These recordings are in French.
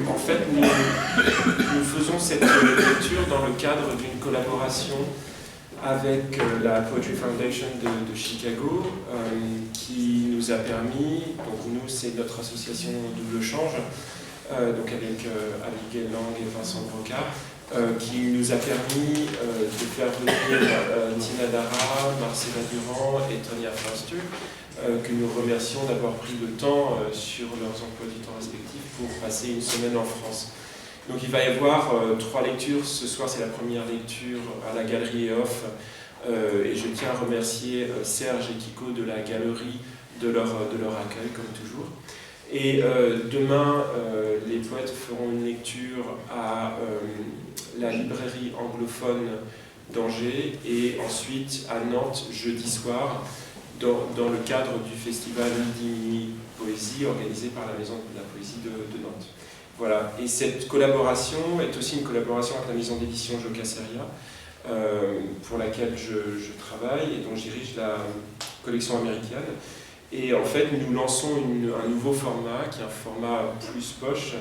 en fait, nous faisons cette lecture dans le cadre d'une collaboration avec la Poetry Foundation de Chicago, qui nous a permis, donc nous c'est notre association Double Change, donc avec Abigail Lang et Vincent Brocard, qui nous a permis de faire venir Tina Darragh, Marcella Durand et Tonya que nous remercions d'avoir pris le temps sur leurs emplois du temps respectifs pour passer une semaine en France. Donc il va y avoir 3 lectures. Ce soir, c'est la première lecture à la galerie éof. Et je tiens à remercier Serge et Kiko de la galerie de leur accueil, comme toujours. Et demain, les poètes feront une lecture à la librairie anglophone d'Angers et ensuite à Nantes, jeudi soir, dans le cadre du festival Midi Poésie organisé par la Maison de la Poésie de Nantes. Voilà. Et cette collaboration est aussi une collaboration avec la maison d'édition Joca Seria, pour laquelle je travaille et dont je dirige la collection américaine. Et en fait, nous lançons un nouveau format, qui est un format plus poche.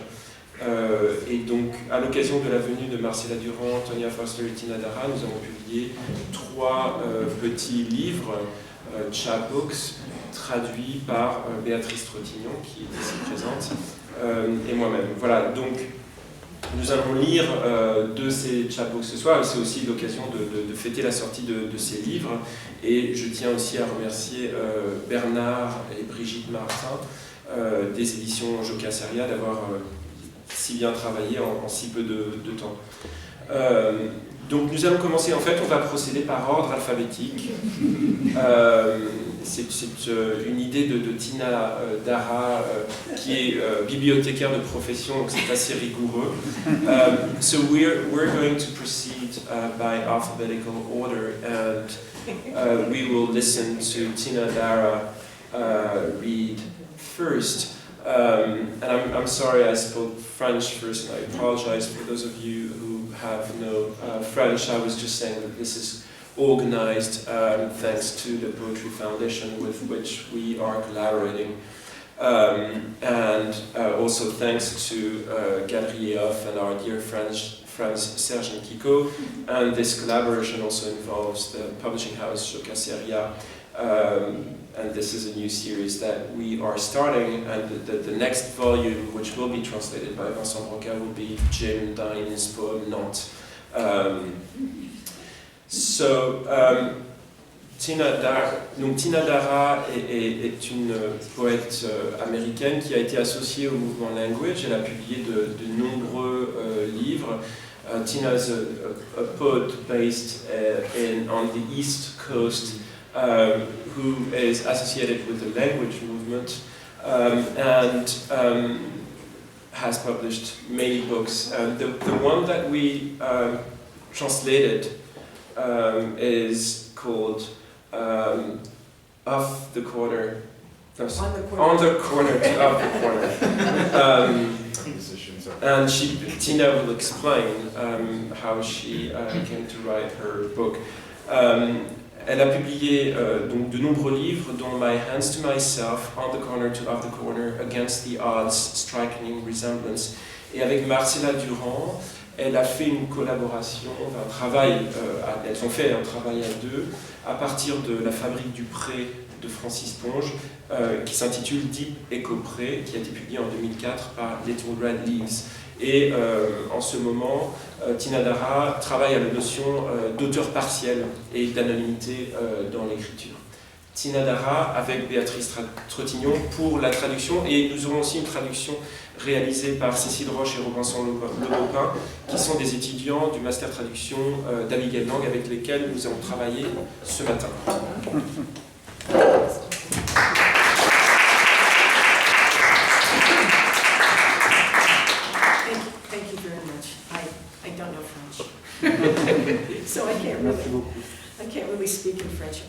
Et donc, à l'occasion de la venue de Marcella Durand, Tonya et Tina Darragh, nous avons publié 3 petits livres, chapbooks, traduits par Béatrice TROTIGNON, qui est ici présente, et moi-même. Voilà, donc nous allons lire 2 de ces chapbooks ce soir, et c'est aussi l'occasion de fêter la sortie de ces livres. Et je tiens aussi à remercier Bernard et Brigitte Martin des éditions Joca Seria d'avoir si bien travaillé en si peu de temps. Donc nous allons commencer, en fait on va procéder par ordre alphabétique. C'est une idée de Tina Darragh qui est bibliothécaire de profession, donc c'est assez rigoureux. So we're going to proceed by alphabetical order, and we will listen to Tina Darragh read first. And I'm sorry I spoke French first, and I apologize for those of you who have no French. I was just saying that this is organized thanks to the Poetry Foundation with which we are collaborating. And also thanks to Galerie éof and our dear friends Serge and Kiko. And this collaboration also involves the publishing house Joca Seria. And this is a new series that we are starting, and the next volume, which will be translated by Vincent Brocard, will be Jim Dine's poem Nantes. Tina Darragh est une poète américaine qui a été associée au mouvement Language. Elle a publié de nombreux livres. Tina is a poet based on the East Coast, who is associated with the language movement and has published many books. The one that we translated is called Off the Corner. No, on the corner to off the corner. And Tina will explain how she came to write her book. Elle a publié donc de nombreux livres, dont My Hands to Myself, On the Corner to Off the Corner, Against the Odds, Striking Resemblance. Et avec Marcella Durand, elle a fait une collaboration, un travail, elles ont fait un travail à 2, à partir de La Fabrique du Pré de Francis Ponge, qui s'intitule Deep Echo Pré, qui a été publié en 2004 par Little Red Leaves. Et en ce moment, Tina Darragh travaille à la notion d'auteur partiel et d'anonymité dans l'écriture. Tina Darragh avec Béatrice TROTIGNON pour la traduction, et nous aurons aussi une traduction réalisée par Cécile Roche et Lebeaupin, qui sont des étudiants du master traduction d'Abigail Lang avec lesquels nous avons travaillé ce matin. So I can't really speak in French.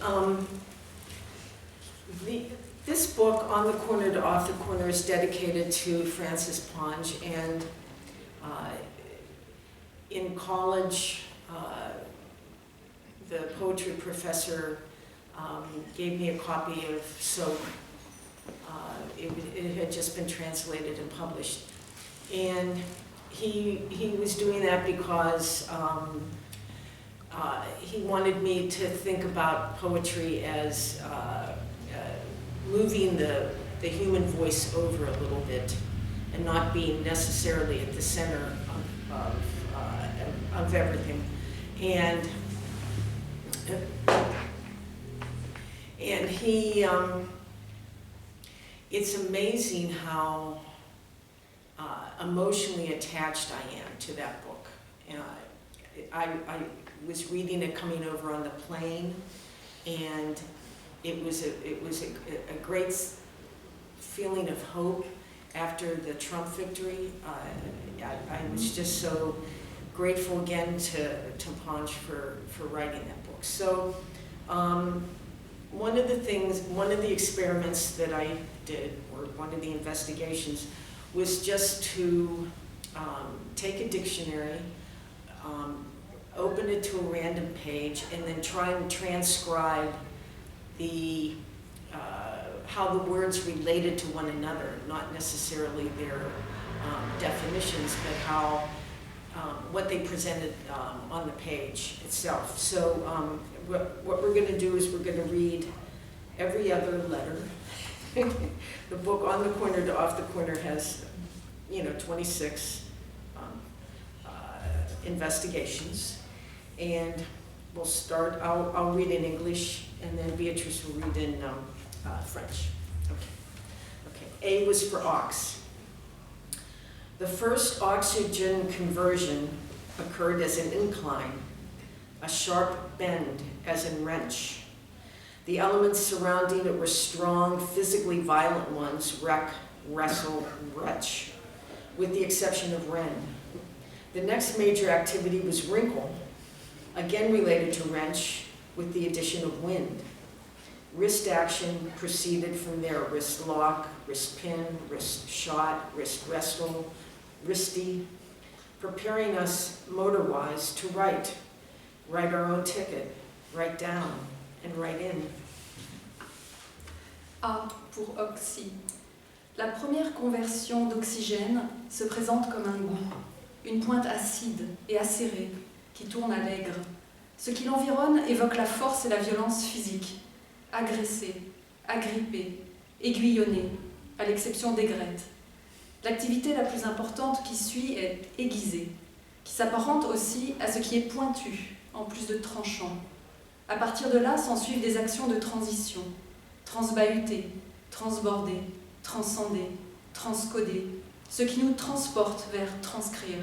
This book, On the Corner to Off the Corner, is dedicated to Francis Ponge, and in college, the poetry professor gave me a copy of Soap. It had just been translated and published And he was doing that because he wanted me to think about poetry as moving the human voice over a little bit and not being necessarily at the center of everything. And he, it's amazing how emotionally attached I am to that book. I was reading it coming over on the plane, and it was a great feeling of hope after the Trump victory. I was just so grateful again to Ponge for writing that book. So one of the experiments that I did, or one of the investigations, was just to take a dictionary, open it to a random page, and then try and transcribe the how the words related to one another, not necessarily their definitions, but how what they presented on the page itself. So what we're going to do is we're going to read every other letter. The book On the Corner to Off the Corner has, 26 investigations, and we'll start. I'll read in English, and then Beatrice will read in French. Okay. A was for ox. The first oxygen conversion occurred as an incline, a sharp bend as in wrench. The elements surrounding it were strong, physically violent ones: wreck, wrestle, wretch, with the exception of wren. The next major activity was wrinkle, again related to wrench, with the addition of wind. Wrist action proceeded from there: wrist lock, wrist pin, wrist shot, wrist wrestle, wristy, preparing us motor-wise to write our own ticket, write down, and write in. A pour oxy. La première conversion d'oxygène se présente comme un goût, une pointe acide et acérée qui tourne à l'aigre. Ce qui l'environne évoque la force et la violence physique, agressé, agrippé, aiguillonné, à l'exception d'aigrette. L'activité la plus importante qui suit est aiguisée, qui s'apparente aussi à ce qui est pointu, en plus de tranchant. À partir de là s'ensuivent des actions de transition, transbahuter, transborder, transcender, transcoder, ce qui nous transporte vers transcrire,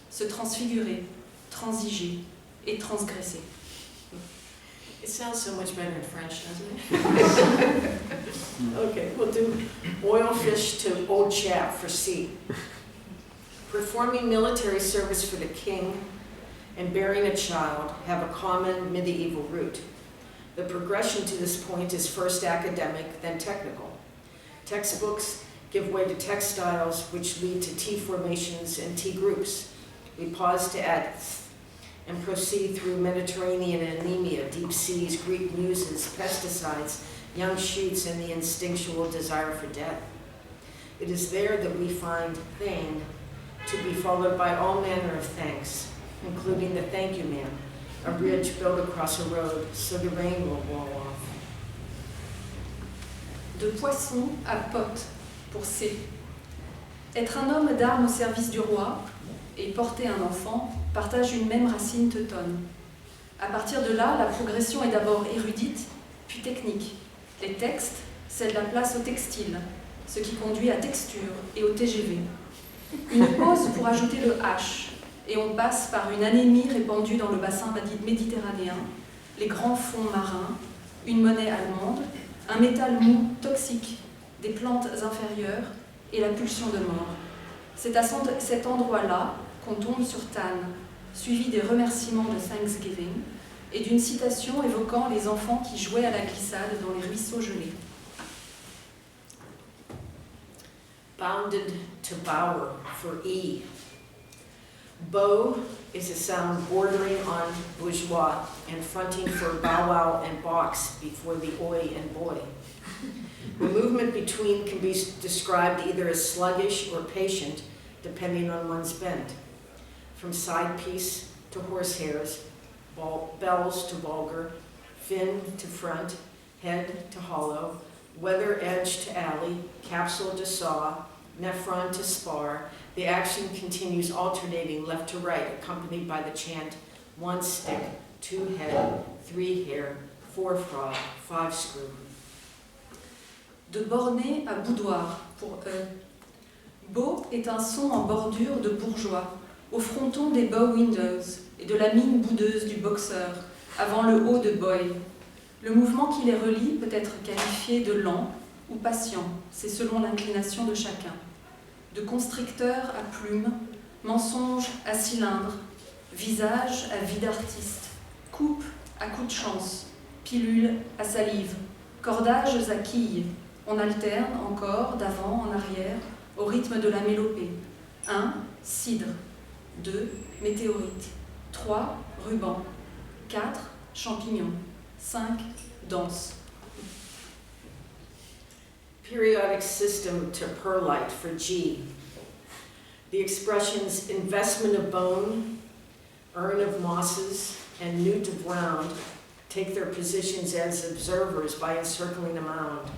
se transfigurer, transiger et transgresser. It sounds so much better in French, doesn't it? Okay, we'll do oil fish to old chap for C. Performing military service for the king and bearing a child have a common medieval root. The progression to this point is first academic, then technical. Textbooks give way to textiles, which lead to T formations and T groups. We pause to add and proceed through Mediterranean anemia, deep seas, Greek muses, pesticides, young shoots, and the instinctual desire for death. It is there that we find thing to be followed by all manner of thanks, including the thank you man, a bridge built across a road so the rain will blow off. De poisson à pote pour C. Être un homme d'armes au service du roi et porter un enfant partagent une même racine teutonne. À partir de là, la progression est d'abord érudite, puis technique. Les textes cèdent la place au textile, ce qui conduit à texture et au TGV. Une pause pour ajouter le H, et on passe par une anémie répandue dans le bassin méditerranéen, les grands fonds marins, une monnaie allemande, un métal mou toxique, des plantes inférieures et la pulsion de mort. C'est à cet endroit-là qu'on tombe sur Tan, suivi des remerciements de Thanksgiving et d'une citation évoquant les enfants qui jouaient à la glissade dans les ruisseaux gelés. Bounded to bower for E. Bow is a sound bordering on bourgeois and fronting for bow wow and box before the oi and boy. The movement between can be described either as sluggish or patient, depending on one's bent, from side piece to horsehairs, bells to vulgar, fin to front, head to hollow, weather edge to alley, capsule to saw, nephron to spar. The action continues alternating left to right, accompanied by the chant, 1 stick, 2 head, 3 hair, 4 frog, 5 screw. De borné à boudoir, pour eux. Beau est un son en bordure de bourgeois, au fronton des bow windows et de la mine boudeuse du boxeur, avant le haut de Boyle. Le mouvement qui les relie peut être qualifié de lent ou patient, c'est selon l'inclination de chacun. De constricteur à plume, mensonge à cylindre, visage à vie d'artiste, coupe à coup de chance, pilule à salive, cordages à quilles. On alterne encore d'avant en arrière au rythme de la mélopée. 1. Cidre. 2. Météorite. 3. Ruban. 4. Champignons. 5. Danse. Periodic system to perlite for G. The expressions investment of bone, urn of mosses, and newt of round take their positions as observers by encircling a mound.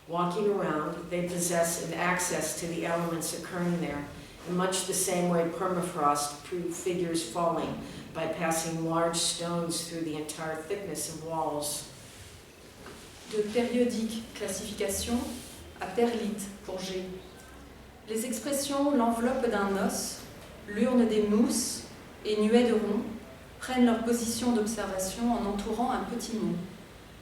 Walking around, they possess an access to the elements occurring there, in much the same way permafrost prefigures falling by passing large stones through the entire thickness of walls. De périodique classification à perlite pour G. Les expressions l'enveloppe d'un os, l'urne des mousses et nuée de rond prennent leur position d'observation en entourant un petit mot.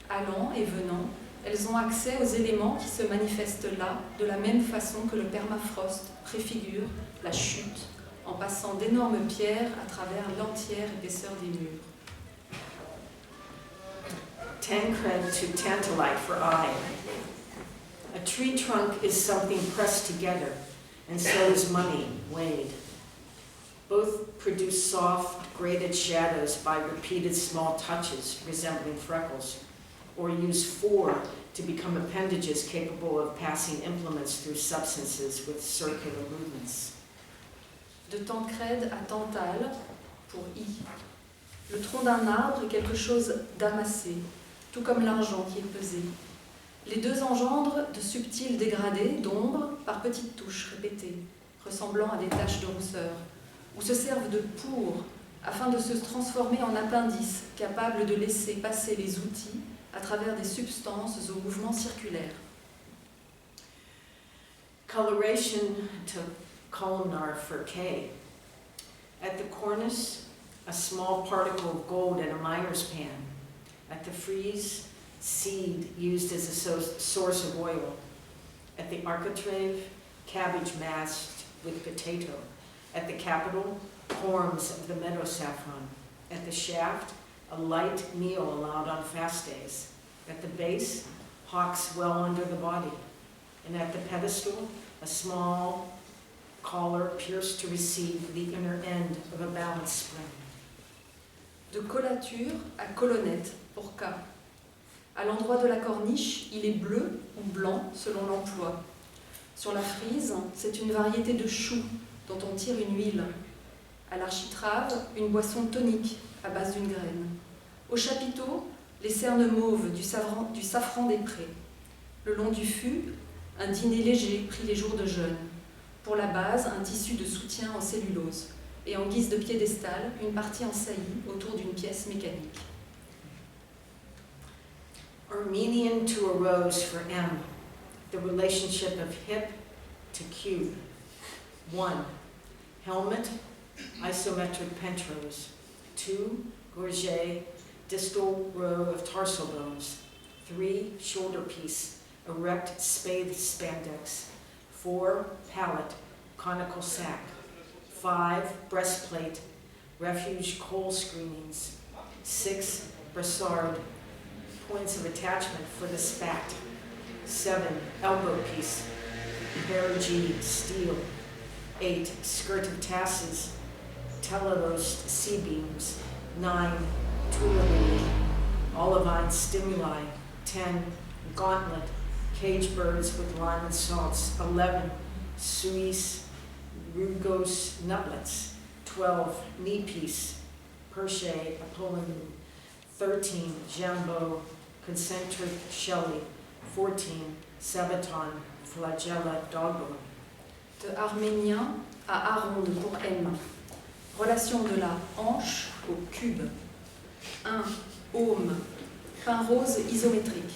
Allant et venant, elles ont accès aux éléments qui se manifestent là de la même façon que le permafrost préfigure la chute en passant d'énormes pierres à travers l'entière épaisseur des murs. Tancred to tantalite for I. A tree trunk is something pressed together, and so is money weighed. Both produce soft, graded shadows by repeated small touches resembling freckles, or use 4 to become appendages capable of passing implements through substances with circular movements. De Tancred à Tantale pour I. Le tronc d'un arbre est quelque chose d'amassé, tout comme l'argent qui est pesé. Les deux engendrent de subtils dégradés d'ombre par petites touches répétées, ressemblant à des taches de rousseur, ou se servent de pour afin de se transformer en appendices capables de laisser passer les outils à travers des substances au mouvement circulaire. Coloration to columnar for K. At the cornice, a small particle of gold in a miner's pan. At the frieze, seed used as a source of oil. At the architrave, cabbage masked with potato. At the capital, horns of the meadow saffron. At the shaft, a light meal allowed on fast days. At the base, hawks well under the body. And at the pedestal, a small collar pierced to receive the inner end of a balance spring. De collature à colonnette pour K. À l'endroit de la corniche, il est bleu ou blanc selon l'emploi. Sur la frise, c'est une variété de choux dont on tire une huile. À l'architrave, une boisson tonique à base d'une graine. Au chapiteau, les cernes mauves du safran des prés. Le long du fût, un dîner léger pris les jours de jeûne. Pour la base, un tissu de soutien en cellulose. Et en guise de piédestal, une partie en saillie autour d'une pièce mécanique. Armenian to a rose for M. The relationship of hip to cube. 1. Helmet, isometric pentrose. 2. Gorget, distal row of tarsal bones. 3. Shoulder piece, erect spathe spandex. 4. Palate, conical sac. 5. Breastplate, refuge coal screenings. 6. Brossard, points of attachment for the spat. 7. Elbow piece, perigee, steel. 8. Skirt of tasses, telost C-beams. 9. Tuileries, olivine stimuli. 10. Gauntlet, cage birds with lime and salts. 11. Suisse, rugose nutlets, 12 knee piece, perche apollon, 13 jambeau concentric shelly, 14 sabaton flagella doggo. De arménien à aronde pour M. Relation de la hanche au cube. 1. Aume. Pain rose isométrique.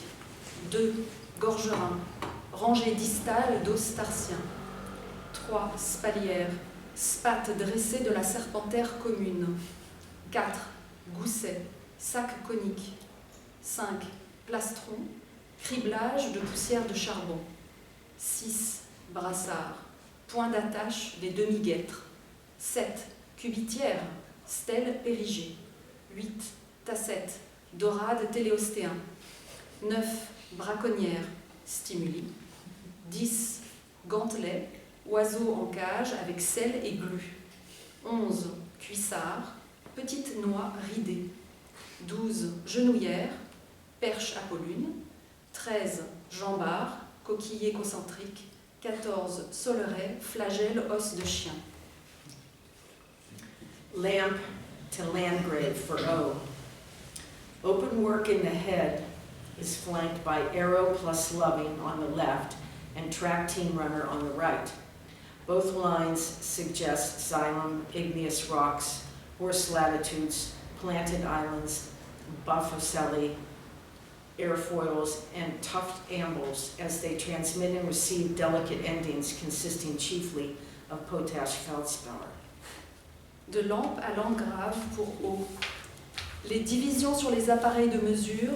2. Gorgerin. Rangée distale d'os tarsien. 3. Spalière. Spate dressée de la serpentaire commune. 4. Gousset. Sac conique. 5. Plastron. Criblage de poussière de charbon. 6. Brassard. Point d'attache des demi-guêtres. 7. Cubitière. Stèle érigée. 8. Tassette. Dorade téléostéen. 9. Braconnière. Stimuli. 10. Gantelet. Oiseau en cage avec sel et glu. 11. Cuissard. Petite noix ridée. 12. Genouillère. Perche à pollunes. 13. Jambard. Coquillé concentrique. 14. Soleret. Flagelle os de chien. Lamp to Landgrave for O. Open work in the head is flanked by arrow plus loving on the left and track team runner on the right. Both lines suggest xylem, igneous rocks, horse latitudes, planted islands, buffocelli, airfoils, and tufted ambles as they transmit and receive delicate endings consisting chiefly of potash feldspar. De lampe à langue grave pour O. Les divisions sur les appareils de mesure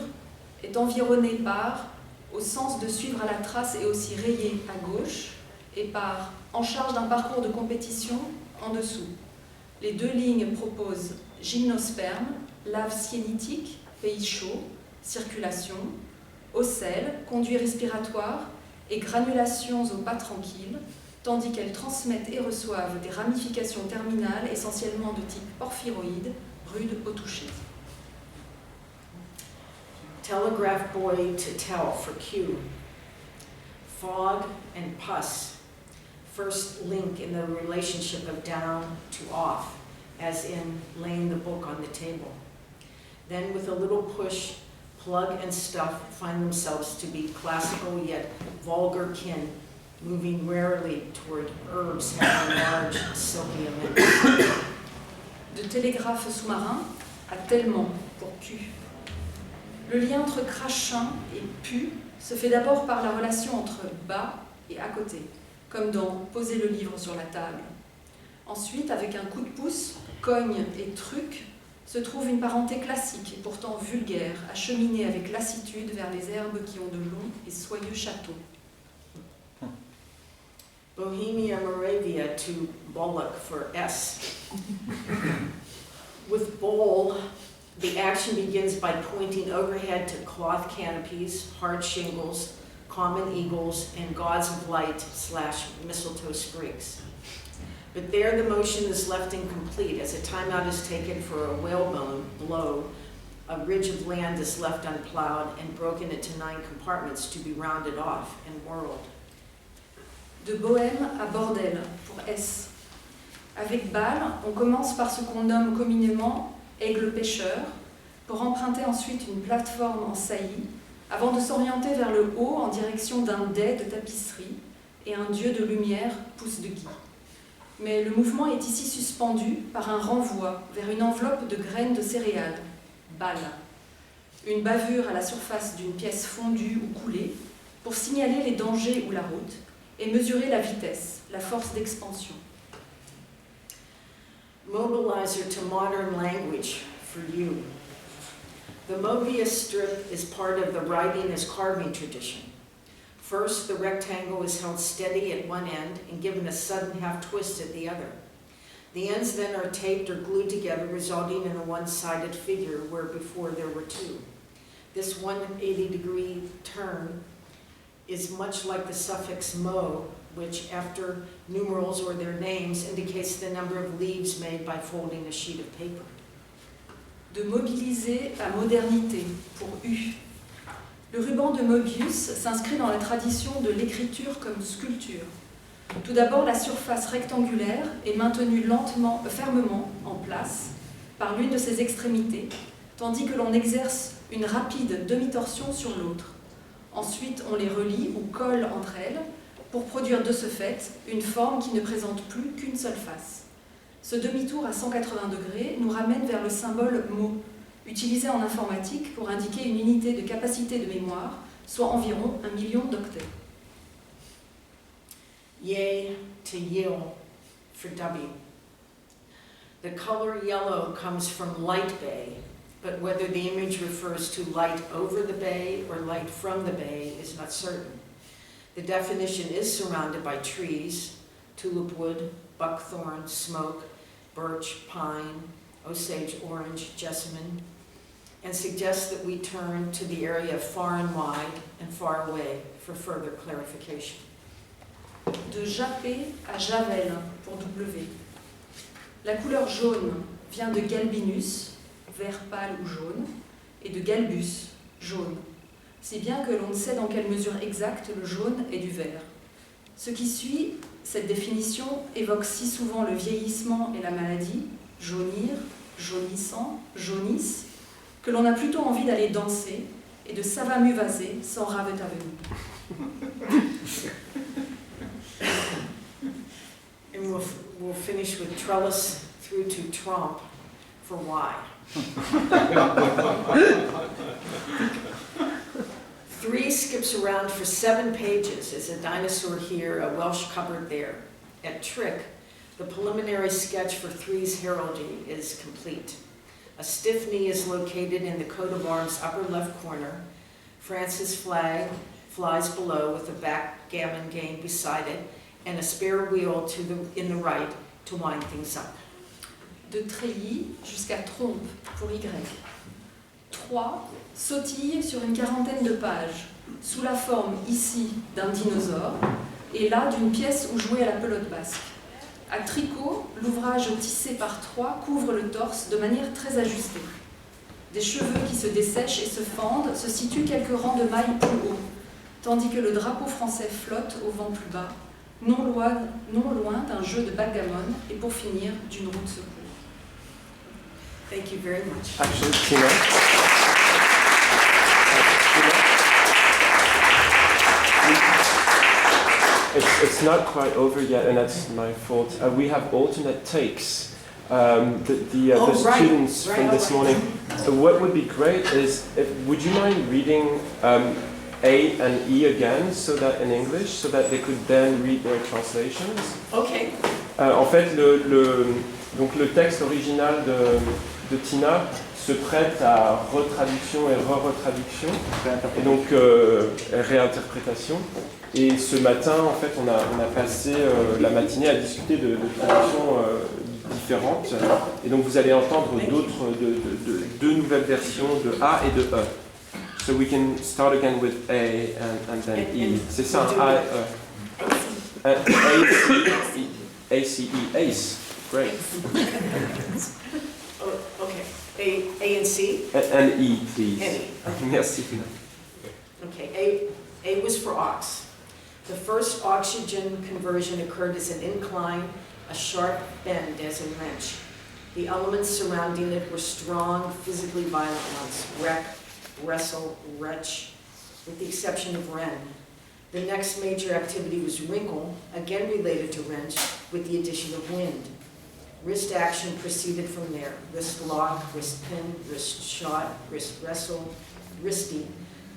est environnée par, au sens de suivre à la trace et aussi rayé à gauche, et par, en charge d'un parcours de compétition, en dessous. Les deux lignes proposent gymnosperme, lave siénitique, pays chaud, circulation, ocelle, conduit respiratoire et granulations au pas tranquille, tandis qu'elles transmettent et reçoivent des ramifications terminales essentiellement de type porphyroïde, rude au toucher. Telegraph boy to tell for Q. Fog and pus. First link in the relationship of down to off, as in laying the book on the table. Then with a little push, plug and stuff find themselves to be classical yet vulgar kin, moving rarely toward herbs having large silky amends. De télégraphe sous-marin à tellement pour Q. Le lien entre crachin et pu se fait d'abord par la relation entre bas et à côté, comme dans poser le livre sur la table. Ensuite, avec un coup de pouce, cogne et truc, se trouve une parenté classique et pourtant vulgaire, à cheminer avec lassitude vers les herbes qui ont de longs et soyeux châteaux. Bohemia Moravia to Bullock for S. With bowl, the action begins by pointing overhead to cloth canopies, hard shingles, common eagles, and gods of light / mistletoe sprigs. But there the motion is left incomplete as a timeout is taken for a whalebone blow. A ridge of land is left unplowed and broken into 9 compartments to be rounded off and whirled. De bohème à bordel pour S. Avec balle, on commence par ce qu'on nomme communément aigle pêcheur, pour emprunter ensuite une plateforme en saillie, avant de s'orienter vers le haut en direction d'un dais de tapisserie et un dieu de lumière, pouce de gui. Mais le mouvement est ici suspendu par un renvoi vers une enveloppe de graines de céréales, balle. Une bavure à la surface d'une pièce fondue ou coulée pour signaler les dangers ou la route et mesurer la vitesse, la force d'expansion. Mobilizer to modern language for you. The Mobius strip is part of the writing as carving tradition. First, the rectangle is held steady at one end and given a sudden half twist at the other. The ends then are taped or glued together, resulting in a one-sided figure where before there were 2. This 180-degree turn is much like the suffix mo, which after numerals or their names indicates the number of leaves made by folding a sheet of paper. De mobiliser à modernité, pour U. Le ruban de Mobius s'inscrit dans la tradition de l'écriture comme sculpture. Tout d'abord, la surface rectangulaire est maintenue fermement en place par l'une de ses extrémités, tandis que l'on exerce une rapide demi-torsion sur l'autre. Ensuite, on les relie ou colle entre elles pour produire de ce fait une forme qui ne présente plus qu'une seule face. Ce demi-tour à 180 degrés nous ramène vers le symbole mot, utilisé en informatique pour indiquer une unité de capacité de mémoire, soit environ 1 million d'octets. Yay to yield for W. The color yellow comes from light bay, but whether the image refers to light over the bay or light from the bay is not certain. The definition is surrounded by trees, tulip wood, buckthorn, smoke, birch, pine, osage orange, jessamine, and suggests that we turn to the area of far and wide and far away for further clarification. De jappé à javel pour W. La couleur jaune vient de galbinus, vert pâle ou jaune, et de galbus, jaune, si bien que l'on ne sait dans quelle mesure exacte le jaune est du vert. Ce qui suit, cette définition, évoque si souvent le vieillissement et la maladie, jaunir, jaunissant, jaunisse, que l'on a plutôt envie d'aller danser et de s'avamuvaser sans ravet à venir. And we'll finish with trellis through to trompe for Y. 3 skips around for 7 pages. Is a dinosaur here, a Welsh cupboard there. At Trick, the preliminary sketch for 3's heraldry is complete. A stiff knee is located in the coat of arms upper left corner. France's flag flies below with a backgammon game beside it, and a spare wheel in the right to wind things up. De treillis jusqu'à trompe pour Y. 3 sautillent sur une quarantaine de pages, sous la forme ici d'un dinosaure et là d'une pièce où jouer à la pelote basque. À tricot, l'ouvrage tissé par 3 couvre le torse de manière très ajustée. Des cheveux qui se dessèchent et se fendent se situent quelques rangs de mailles plus haut, tandis que le drapeau français flotte au vent plus bas, non loin d'un jeu de backgammon et pour finir d'une roue de secours. Thank you very much. Actually, Tina. It's not quite over yet, and that's my fault. We have alternate takes. The students from this morning. What would be great is, would you mind reading A and E again, so that in English, so that they could then read their translations? Okay. En fait, donc le texte original de Tina se prête à retraduction et re-retraduction, et donc réinterprétation. Et ce matin, en fait, on a passé la matinée à discuter de traductions différentes. Et donc vous allez entendre deux nouvelles versions de A et de E. So we can start again with A and then E. C'est ça, A et E. A-C-E, ace. Great. Oh, okay. A and C? And E, please. And E. Merci. Okay, A was for ox. The first oxygen conversion occurred as an incline, a sharp bend as a wrench. The elements surrounding it were strong, physically violent ones: wreck, wrestle, wretch, with the exception of wren. The next major activity was wrinkle, again related to wrench, with the addition of wind. Wrist action proceeded from there: wrist lock, wrist pin, wrist shot, wrist wrestle, wristy,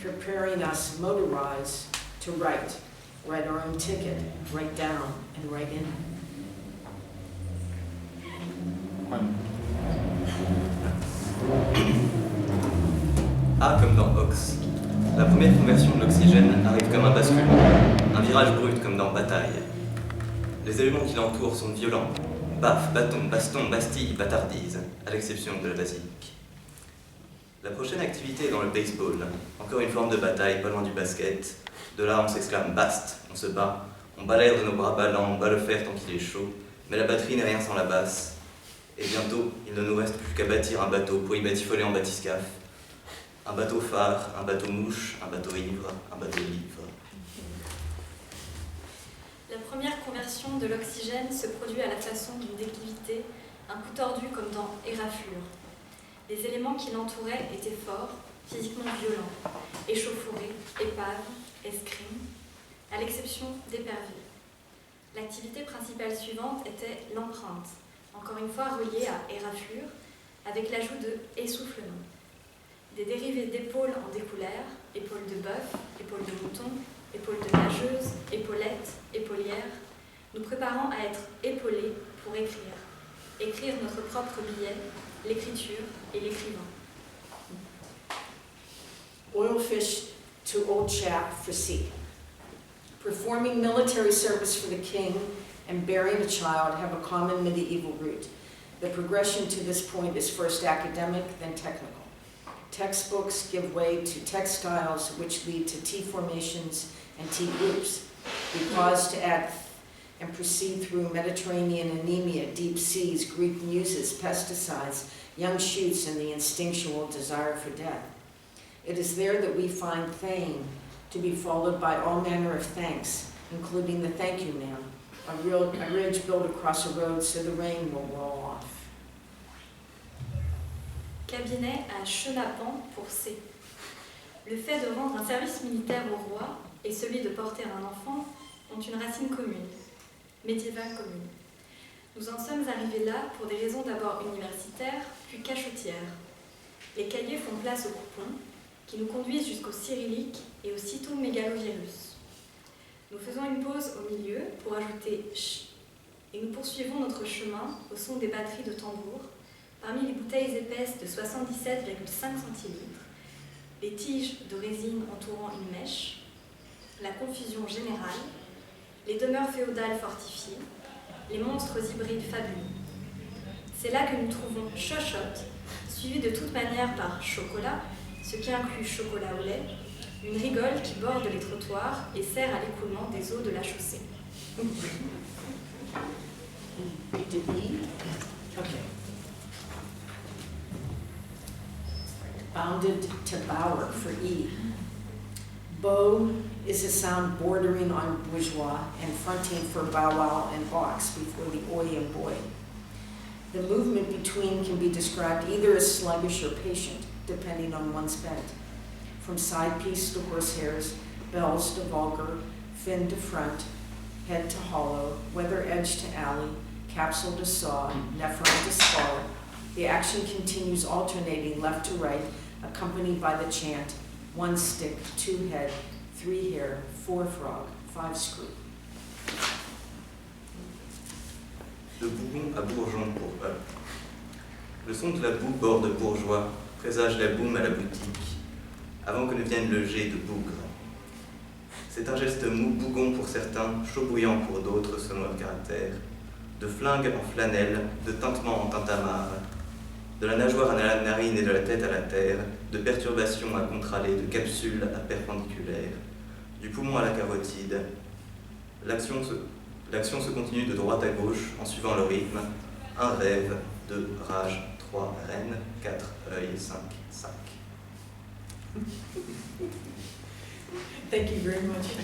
preparing us motorize to write our own ticket, write down and write in. A comme dans Ox. La première conversion de l'oxygène arrive comme un basculement, un virage brut comme dans Bataille. Les éléments qui l'entourent sont violents: baffe, bâton, baston, bastille, bâtardise, à l'exception de la basilique. La prochaine activité est dans le baseball, encore une forme de bataille pas loin du basket. De là on s'exclame bast, on se bat, on balaye de nos bras ballants, on bat le fer tant qu'il est chaud, mais la batterie n'est rien sans la basse. Et bientôt, il ne nous reste plus qu'à bâtir un bateau pour y batifoler en bathyscaphe. Un bateau phare, un bateau mouche, un bateau ivre, un bateau livre. La première conversion de l'oxygène se produit à la façon d'une déclivité, un coup tordu comme dans éraflure. Les éléments qui l'entouraient étaient forts, physiquement violents, échauffourés, épaves, escrimes, à l'exception d'éperviers. L'activité principale suivante était l'empreinte, encore une fois reliée à éraflure, avec l'ajout de essoufflement. Des dérivés d'épaules en découlèrent, épaules de bœuf, épaules de mouton, épaules de nageuse, épaulettes, épaulières, nous préparant à être épaulés pour écrire. Écrire notre propre billet, l'écriture et l'écrivain. Oil fish to old chap for sea. Performing military service for the king and bearing a child have a common medieval root. The progression to this point is first academic, then technical. Textbooks give way to textiles, which lead to tea formations and tea groups. We pause to add and proceed through Mediterranean anemia, deep seas, Greek muses, pesticides, young shoots, and the instinctual desire for death. It is there that we find thane, to be followed by all manner of thanks, including the thank you, ma'am, a ridge built across a road so the rain will roll off. Cabinet à chenapan pour C. Le fait de rendre un service militaire au roi et celui de porter un enfant ont une racine commune, médiévale commune. Nous en sommes arrivés là pour des raisons d'abord universitaires, puis cachotières. Les cahiers font place aux coupons, qui nous conduisent jusqu'au cyrillique et au cytomégalovirus. Nous faisons une pause au milieu pour ajouter « ch » et nous poursuivons notre chemin au son des batteries de tambour, parmi les bouteilles épaisses de 77,5 centilitres, les tiges de résine entourant une mèche, la confusion générale, les demeures féodales fortifiées, les monstres hybrides fabuleux. C'est là que nous trouvons chochotte, suivi de toute manière par chocolat, ce qui inclut chocolat au lait, une rigole qui borde les trottoirs et sert à l'écoulement des eaux de la chaussée. Okay. Bounded to bower for E. Beau is a sound bordering on bourgeois and fronting for bow wow and box before the oi and boy. The movement between can be described either as sluggish or patient, depending on one's bent. From side piece to horsehairs, bells to vulgar, fin to front, head to hollow, weather edge to alley, capsule to saw, nephron to spar, the action continues alternating left to right, accompanied by the chant, 1 stick, 2 head, 3 hair, 4 frog, 5 screw. De bougon à bourgeon pour eux. Le son de la boue borde bourgeois présage la boum à la boutique, avant que ne vienne le jet de bougre. C'est un geste mou bougon pour certains, chaud bouillant pour d'autres selon leur caractère, de flingue en flanelle, de tintement en tintamarre, de la nageoire à la narine et de la tête à la terre, de perturbation à contralée, de capsule à perpendiculaire, du poumon à la carotide. L'action se continue de droite à gauche en suivant le rythme. 1 rêve, 2 rage, 3 reine, 4 œil, 5 sac. Thank you very much.